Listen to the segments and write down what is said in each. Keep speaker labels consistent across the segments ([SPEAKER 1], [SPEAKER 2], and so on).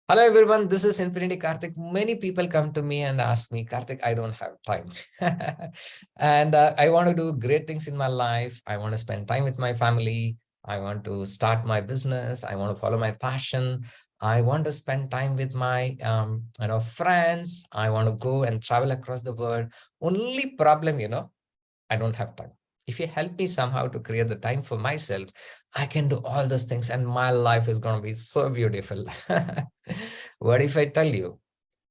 [SPEAKER 1] Hello everyone, this is Infinity Karthik. Many people come to me and ask me, Karthik, I don't have time. And I want to do great things in my life. I want to spend time with my family. I want to start my business. I want to follow my passion. I want to spend time with my friends. I want to go and travel across the world. Only problem, I don't have time. If you help me somehow to create the time for myself, I can do all those things and my life is going to be so beautiful. What if I tell you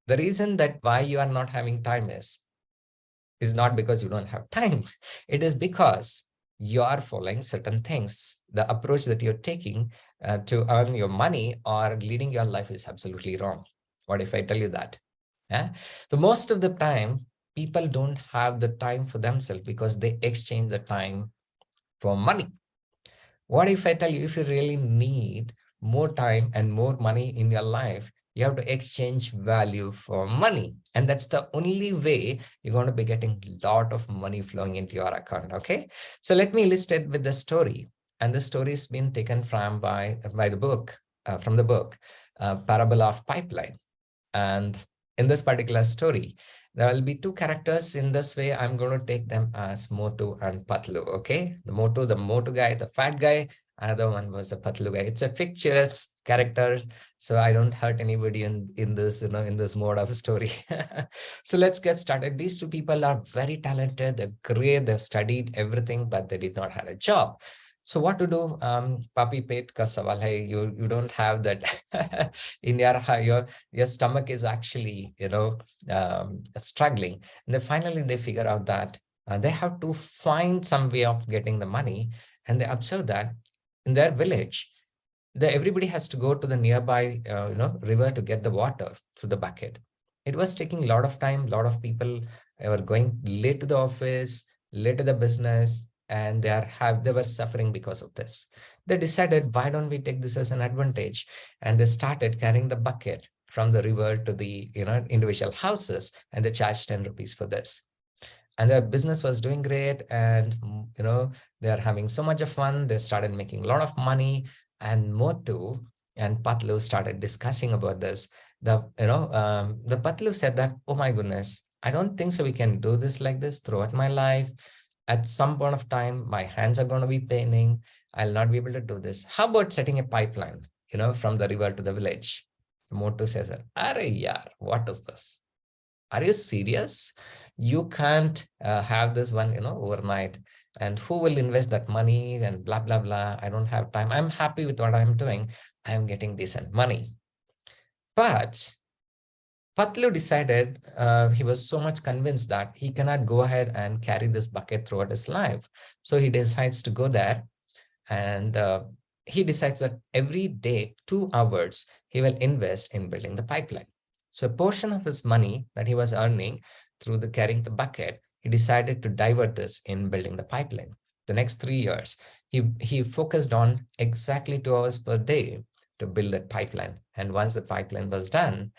[SPEAKER 1] the reason that why you are not having time is not because you don't have time. It is because you are following certain things. The approach that you're taking to earn your money or leading your life is absolutely wrong. What if I tell you that? Yeah. So most of the time, people don't have the time for themselves because they exchange the time for money. What if I tell you, if you really need more time and more money in your life, you have to exchange value for money. And that's the only way you're going to be getting a lot of money flowing into your account. Okay. So let me list it with the story. And the story has been taken by the book, from the book, Parable of Pipeline. And in this particular story, there will be two characters. In this way, I'm going to take them as Motu and Patlu. Okay. The Motu guy, the fat guy. Another one was the Patlu guy. It's a fictitious character. So I don't hurt anybody in this, in this mode of story. So let's get started. These two people are very talented. They're great. They've studied everything, but they did not have a job. So what to do? Papi pet ka sawal hai. You don't have that in your stomach is actually, struggling. And then finally they figure out that they have to find some way of getting the money. And they observe that in their village, everybody has to go to the nearby, river to get the water through the bucket. It was taking a lot of time. A lot of people were going late to the office, late to the business, and they were suffering because of this. They decided, why don't we take this as an advantage? And they started carrying the bucket from the river to the individual houses, and they charged 10 rupees for this. And their business was doing great, and they are having so much of fun. They started making a lot of money, and Motu and Patlu started discussing about this. The Patlu said that, oh my goodness, I don't think so we can do this like this throughout my life. At some point of time, my hands are going to be paining. I'll not be able to do this. How about setting a pipeline, from the river to the village? Motu says, Are yaar, what is this? Are you serious? You can't have this one, overnight. And who will invest that money and blah, blah, blah. I don't have time. I'm happy with what I'm doing. I'm getting decent money. But Patlu decided, he was so much convinced that he cannot go ahead and carry this bucket throughout his life. So he decides to go there, and he decides that every day, 2 hours, he will invest in building the pipeline. So a portion of his money that he was earning through the carrying the bucket, he decided to divert this in building the pipeline. The next 3 years, he focused on exactly 2 hours per day to build that pipeline. And once the pipeline was done,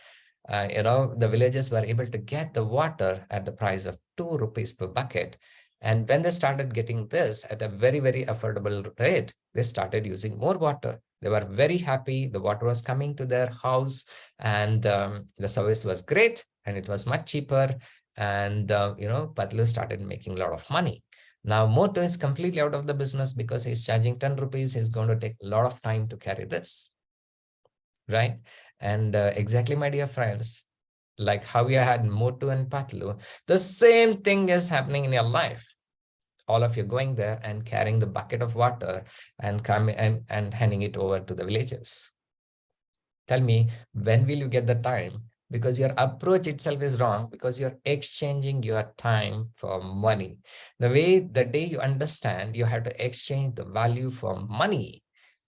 [SPEAKER 1] the villagers were able to get the water at the price of 2 rupees per bucket. And when they started getting this at a very, very affordable rate, they started using more water. They were very happy. The water was coming to their house, and the service was great, and it was much cheaper. And, Patlu started making a lot of money. Now, Moto is completely out of the business because he's charging 10 rupees. He's going to take a lot of time to carry this, right? And exactly, my dear friends, like how you had Motu and Patlu, the same thing is happening in your life. All of you going there and carrying the bucket of water and coming and handing it over to the villagers. Tell me, when will you get the time? Because your approach itself is wrong, because you're exchanging your time for money. The day you understand you have to exchange the value for money,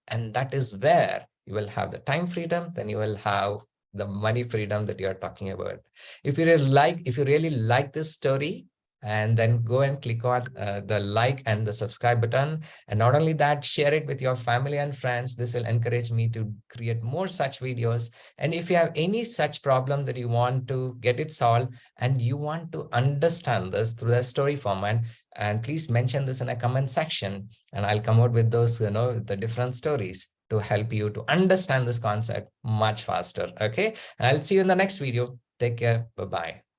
[SPEAKER 1] and that is where you will have the time freedom, then you will have the money freedom that you're talking about. If you really like this story, and then go and click on the like and the subscribe button. And not only that, share it with your family and friends. This will encourage me to create more such videos. And if you have any such problem that you want to get it solved and you want to understand this through the story format, and please mention this in a comment section, and I'll come out with those, the different stories to to help you to understand this concept much faster. Okay. And I'll see you in the next video. Take care. Bye-bye.